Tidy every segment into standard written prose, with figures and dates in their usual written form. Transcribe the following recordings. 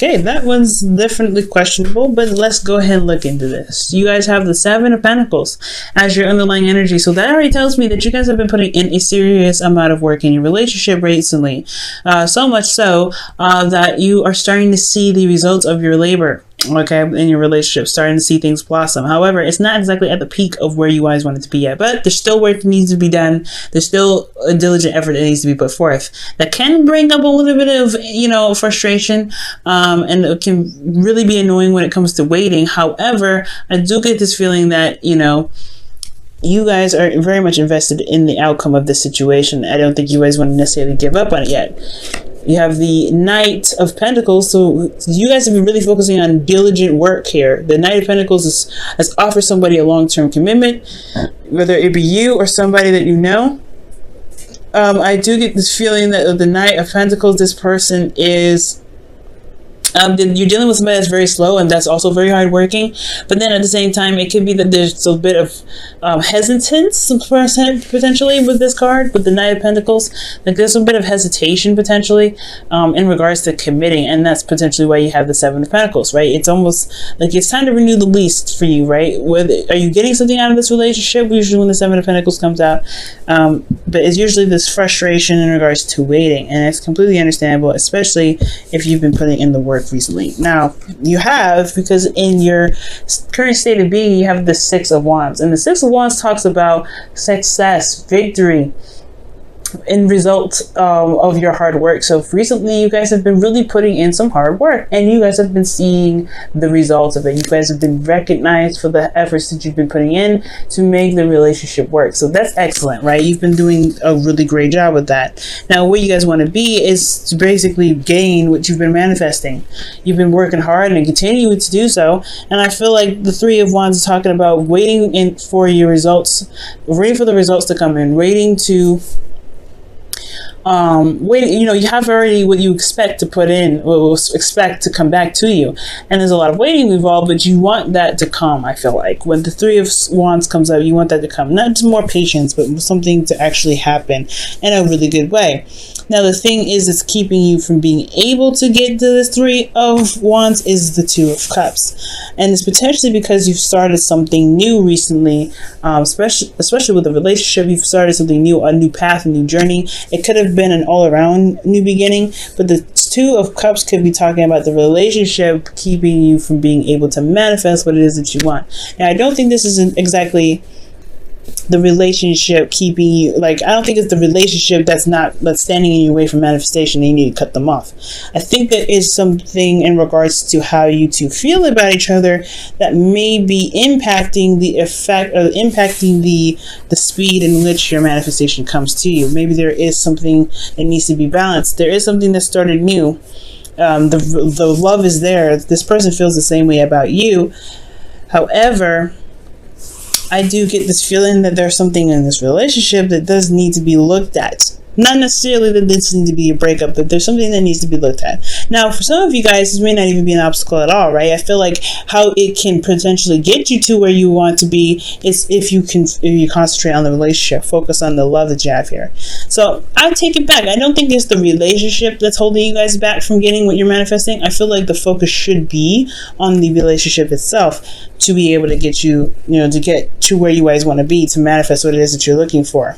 Okay, that one's definitely questionable, but let's go ahead and look into this. You guys have the Seven of Pentacles as your underlying energy. So that already tells me that you guys have been putting in a serious amount of work in your relationship recently. So much so that you are starting to see the results of your labor. Okay, in your relationship, starting to see things blossom. However, it's not exactly at the peak of where you guys want it to be yet, but there's still work that needs to be done. There's still a diligent effort that needs to be put forth. That can bring up a little bit of, frustration, and it can really be annoying when it comes to waiting. However, I do get this feeling that, you guys are very much invested in the outcome of this situation. I don't think you guys want to necessarily give up on it yet. You have the Knight of Pentacles, so you guys have been really focusing on diligent work here. The Knight of Pentacles has offered somebody a long-term commitment, whether it be you or somebody that you know. I do get this feeling that the Knight of Pentacles, this person is... you're dealing with somebody that's very slow and that's also very hardworking, but then at the same time it could be that there's a bit of hesitance potentially with this card, with the Knight of Pentacles. Like there's a bit of hesitation potentially in regards to committing, and that's potentially why you have the Seven of Pentacles, right? It's almost like it's time to renew the lease for you, right? Are you getting something out of this relationship? Usually when the Seven of Pentacles comes out, but it's usually this frustration in regards to waiting, and it's completely understandable, especially if you've been putting in the work recently. Now you have, because in your current state of being you have the Six of Wands, and the Six of Wands talks about success, victory, in result of your hard work. So recently you guys have been really putting in some hard work, and you guys have been seeing the results of it. You guys have been recognized for the efforts that you've been putting in to make the relationship work. So that's excellent, right? You've been doing a really great job with that. Now what you guys want to be is to basically gain what you've been manifesting. You've been working hard and continue to do so, and I feel like the Three of Wands is talking about waiting for your results, waiting for the results to come in, waiting to you have already what you expect to put in, or expect to come back to you, and there's a lot of waiting involved, but you want that to come. I feel like when the Three of Wands comes out, you want that to come, not just more patience, but something to actually happen in a really good way. Now the thing is, it's keeping you from being able to get to this Three of Wands is the Two of Cups, and it's potentially because you've started something new recently, especially with a relationship. You've started something new, a new path, a new journey. It could have been an all-around new beginning, but the Two of Cups could be talking about the relationship keeping you from being able to manifest what it is that you want. Now I don't think this is exactly the relationship keeping you, I don't think it's the relationship that's standing in your way from manifestation and you need to cut them off. I think there is something in regards to how you two feel about each other that may be impacting the effect, or impacting the speed in which your manifestation comes to you. Maybe there is something that needs to be balanced. There is something that started new. The love is there. This person feels the same way about you. However, I do get this feeling that there's something in this relationship that does need to be looked at. Not necessarily that this needs to be a breakup, but there's something that needs to be looked at. Now, for some of you guys, this may not even be an obstacle at all, right? I feel like how it can potentially get you to where you want to be is if you concentrate on the relationship, focus on the love that you have here. So I take it back. I don't think it's the relationship that's holding you guys back from getting what you're manifesting. I feel like the focus should be on the relationship itself to be able to get you, to get to where you guys want to be, to manifest what it is that you're looking for.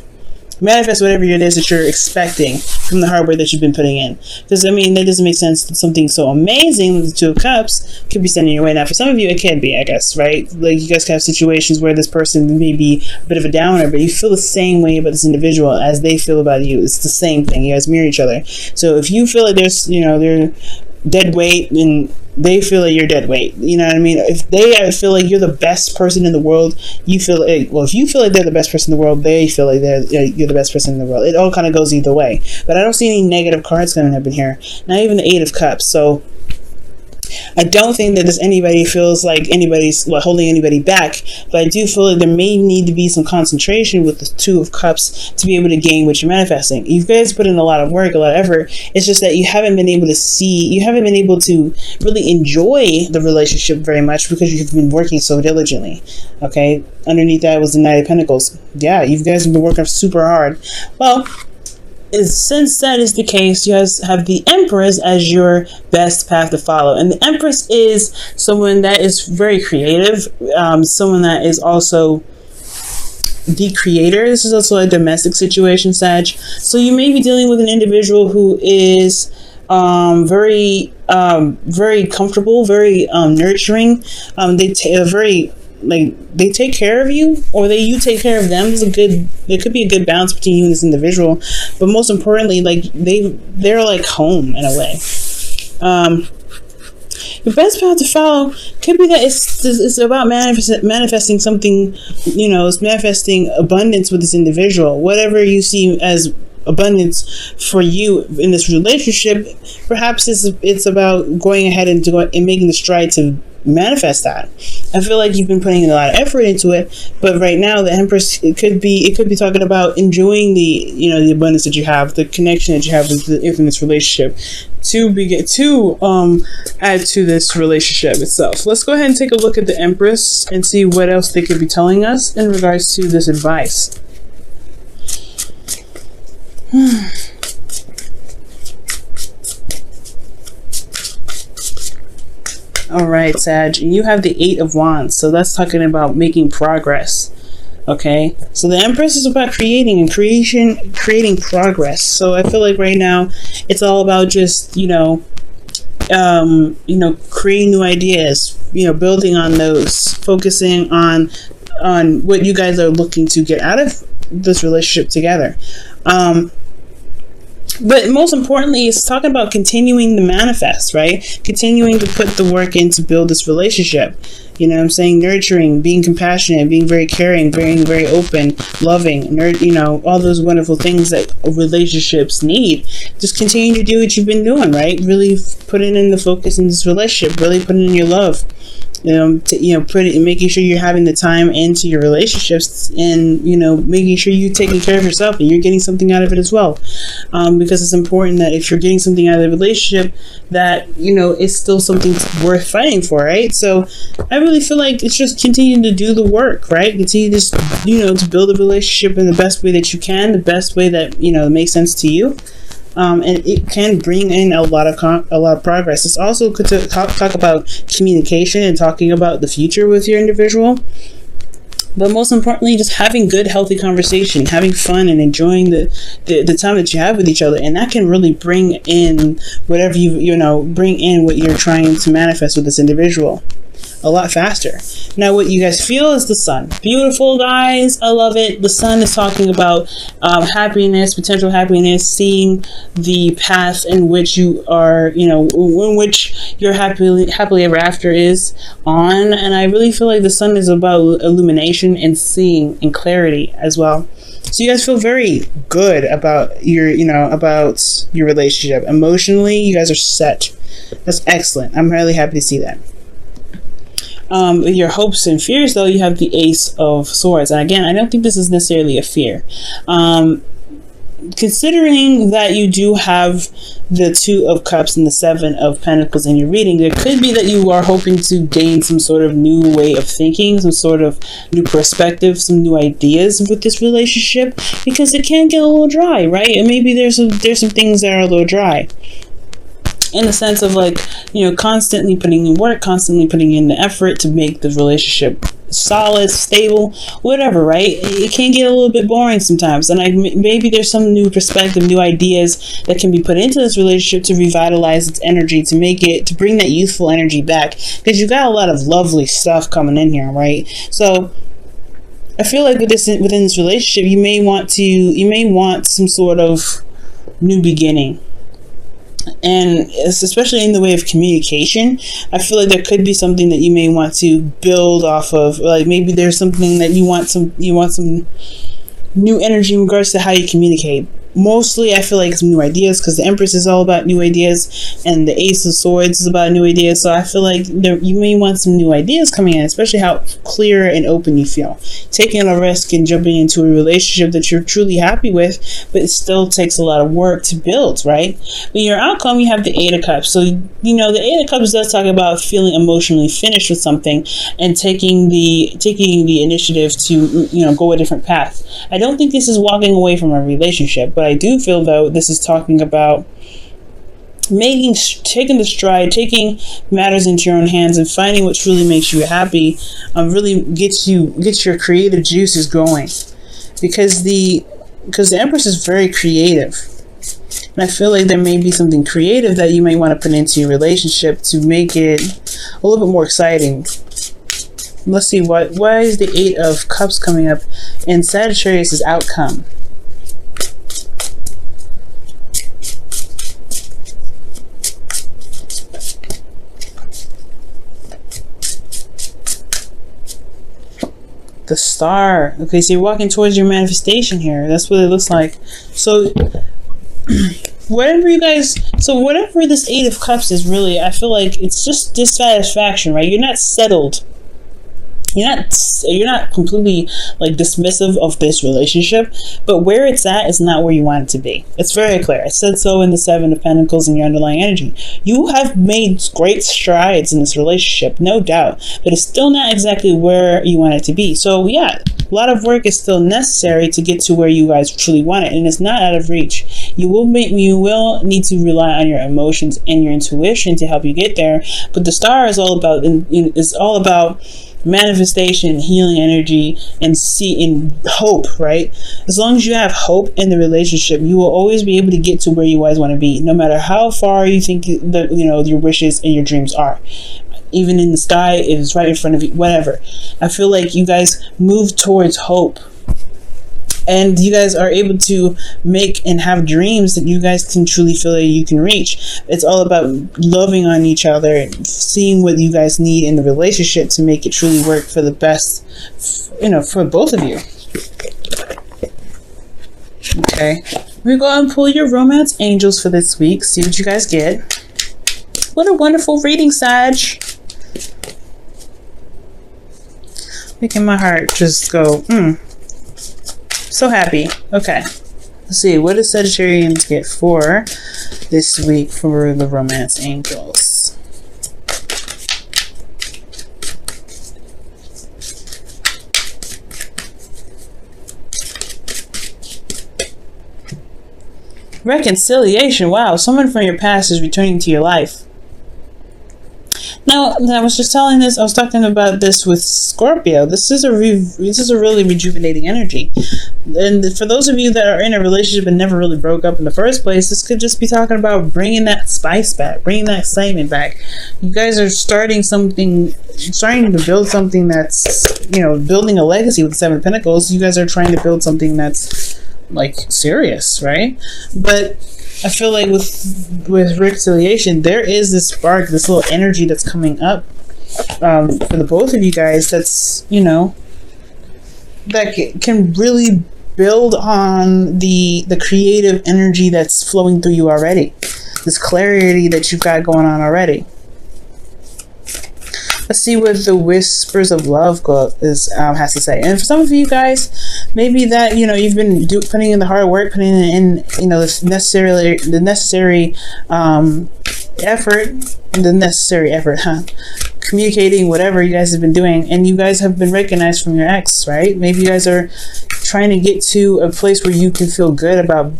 Manifest whatever it is that you're expecting from the hard work that you've been putting in. Because, that doesn't make sense that something so amazing with the Two of Cups could be standing in your way. Now, for some of you, it can be, I guess, right? Like, you guys can have situations where this person may be a bit of a downer, but you feel the same way about this individual as they feel about you. It's the same thing. You guys mirror each other. So if you feel like there's, they're dead weight, and they feel like you're dead weight. You know what I mean? If they feel like you're the best person in the world, you feel like, if you feel like they're the best person in the world, they feel like you're the best person in the world. It all kind of goes either way. But I don't see any negative cards coming up in here. Not even the Eight of Cups. So I don't think that anybody feels like anybody's holding anybody back, but I do feel like there may need to be some concentration with the Two of Cups to be able to gain what you're manifesting. You guys put in a lot of work, a lot of effort. It's just that you haven't been able to really enjoy the relationship very much because you've been working so diligently. Okay, underneath that was the Knight of Pentacles. Yeah, you guys have been working super hard. Well, since that is the case, you guys have the Empress as your best path to follow. And the Empress is someone that is very creative, someone that is also the creator. This is also a domestic situation, Sag. So you may be dealing with an individual who is very comfortable, very nurturing. They take care of you, or you take care of them. There could be a good balance between you and this individual, but most importantly, like they're like home in a way. The best path to follow could be that it's about manifesting something, it's manifesting abundance with this individual. Whatever you see as abundance for you in this relationship, perhaps it's about going ahead and making the stride to manifest that. I feel like you've been putting a lot of effort into it, but right now the Empress, it could be talking about enjoying the abundance that you have, the connection that you have within this relationship, to add to this relationship itself. Let's go ahead and take a look at the Empress and see what else they could be telling us in regards to this advice. All right, Sag, you have the 8 of Wands, so that's talking about making progress. Okay, so the Empress is about creating progress. So I feel like right now it's all about just creating new ideas, building on those, focusing on what you guys are looking to get out of this relationship together. But most importantly, it's talking about continuing to manifest, right? Continuing to put the work in to build this relationship. Nurturing, being compassionate, being very caring, being very open, loving, all those wonderful things that relationships need. Just continue to do what you've been doing, right? Really putting in the focus in this relationship, really putting in your love. Making sure you're having the time into your relationships, and making sure you're taking care of yourself and you're getting something out of it as well, because it's important that if you're getting something out of the relationship, that it's still something worth fighting for, right? So I really feel like it's just continuing to do the work, right? Continue to build a relationship in the best way that you can, the best way that makes sense to you. And it can bring in a lot of progress. It's also good to talk about communication and talking about the future with your individual. But most importantly, just having good, healthy conversation, having fun, and enjoying the time that you have with each other, and that can really bring in whatever bring in what you're trying to manifest with this individual a lot faster. Now, what you guys feel is the Sun. Beautiful, guys. I love it. The Sun is talking about happiness, potential happiness, seeing the path in which you are, in which your happily ever after is on. And I really feel like the Sun is about illumination and seeing and clarity as well. So you guys feel very good about your relationship. Emotionally, you guys are set. That's excellent. I'm really happy to see that. Your hopes and fears, though, you have the Ace of Swords. And again, I don't think this is necessarily a fear. Considering that you do have the 2 of Cups and the 7 of Pentacles in your reading, there could be that you are hoping to gain some sort of new way of thinking, some sort of new perspective, some new ideas with this relationship, because it can get a little dry, right? And maybe there's some things that are a little dry, in the sense of constantly putting in work, constantly putting in the effort to make the relationship solid, stable, whatever, right? It can get a little bit boring sometimes, and maybe there's some new perspective, new ideas that can be put into this relationship to revitalize its energy, to bring that youthful energy back, because you've got a lot of lovely stuff coming in here, right? So I feel like within this relationship, you may want some sort of new beginning. And especially in the way of communication, I feel like there could be something that you may want to build off of. Like maybe there's something that you want some new energy in regards to how you communicate. Mostly, I feel like some new ideas, because the Empress is all about new ideas, and the Ace of Swords is about new ideas. So I feel like you may want some new ideas coming in, especially how clear and open you feel. Taking a risk and jumping into a relationship that you're truly happy with, but it still takes a lot of work to build, right? But your outcome, you have the 8 of Cups. So, the 8 of Cups does talk about feeling emotionally finished with something and taking the initiative to, go a different path. I don't think this is walking away from a relationship, but But I do feel, though, this is talking about taking the stride, taking matters into your own hands, and finding what truly makes you happy. Really gets your creative juices going, because the Empress is very creative, and I feel like there may be something creative that you might want to put into your relationship to make it a little bit more exciting. Let's see, why is the 8 of Cups coming up in Sagittarius' outcome? The Star. Okay, so you're walking towards your manifestation here. That's what it looks like. So whatever this 8 of Cups is, really, I feel like it's just dissatisfaction, right? You're not settled. You're not completely like dismissive of this relationship, but where it's at is not where you want it to be. It's very clear. I said so in the 7 of Pentacles in your underlying energy. You have made great strides in this relationship, no doubt, but it's still not exactly where you want it to be. So yeah, a lot of work is still necessary to get to where you guys truly want it, and it's not out of reach. You will need to rely on your emotions and your intuition to help you get there. But the Star is all about manifestation, healing energy, and hope, right? As long as you have hope in the relationship, you will always be able to get to where you guys want to be, no matter how far you think that your wishes and your dreams are. Even in the sky, it is right in front of you, whatever. I feel like you guys move towards hope, and you guys are able to make and have dreams that you guys can truly feel that you can reach. It's all about loving on each other and seeing what you guys need in the relationship to make it truly work for the best, for both of you. Okay, we go and pull your romance angels for this week. See what you guys get. What a wonderful reading, Sag. Making my heart just go, so happy. Okay. Let's see. What does Sagittarians get for this week for the romance angels? Reconciliation. Wow. Someone from your past is returning to your life. Now, I was talking about this with Scorpio. This is a really rejuvenating energy. And for those of you that are in a relationship and never really broke up in the first place, this could just be talking about bringing that spice back, bringing that excitement back. You guys are starting to build something that's, building a legacy with the 7 of Pentacles. You guys are trying to build something that's like serious, right? But I feel like with reconciliation, there is this spark, this little energy that's coming up for the both of you guys. That's that can really build on the creative energy that's flowing through you already. This clarity that you've got going on already. Let's see what the Whispers of Love has to say. And for some of you guys, maybe that you've been putting in the hard work, putting in the necessary effort, communicating whatever you guys have been doing, and you guys have been recognized from your ex, right? Maybe you guys are trying to get to a place where you can feel good about,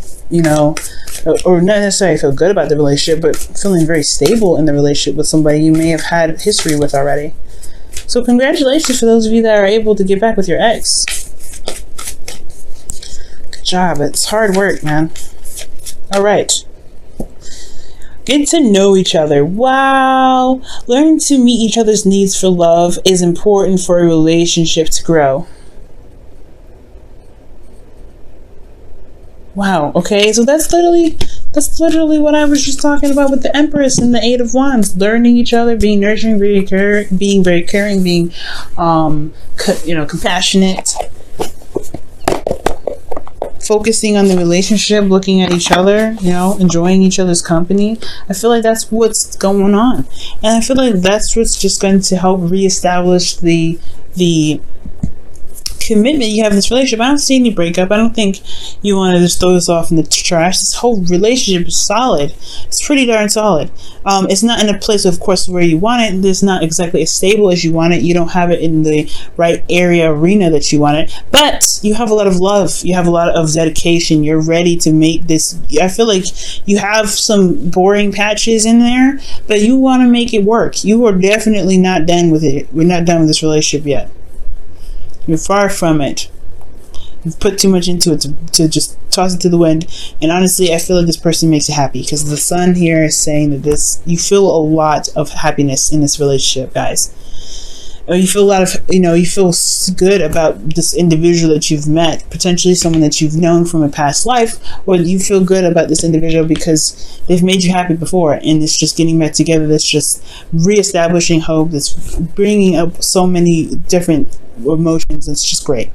or not necessarily feel good about the relationship, but feeling very stable in the relationship with somebody you may have had history with already. So congratulations for those of you that are able to get back with your ex. Good job. It's hard work, man. All right. Get to know each other. Wow. Learning to meet each other's needs for love is important for a relationship to grow. Wow. Okay. So that's literally what I was just talking about with the Empress and the 8 of Wands. Learning each other, being nurturing, being very caring, being, compassionate. Focusing on the relationship, looking at each other, enjoying each other's company. I feel like that's what's going on. And I feel like that's what's just going to help reestablish the commitment you have in this relationship. I don't see any breakup. I don't think you want to just throw this off in the trash. This whole relationship is solid. It's pretty darn solid. It's not in a place, of course, where you want it. It's not exactly as stable as you want it. You don't have it in the right arena that you want it. But you have a lot of love. You have a lot of dedication. You're ready to make this. I feel like you have some boring patches in there, but you want to make it work. You are definitely not done with it. We're not done with this relationship yet. You're far from it. You've put too much into it to just toss it to the wind. And honestly, I feel like this person makes you happy, because the sun here is saying that you feel a lot of happiness in this relationship, guys. You feel a lot of, you feel good about this individual that you've met, potentially someone that you've known from a past life, or you feel good about this individual because they've made you happy before, and it's just getting back together. That's just reestablishing hope. That's bringing up so many different emotions. It's just great.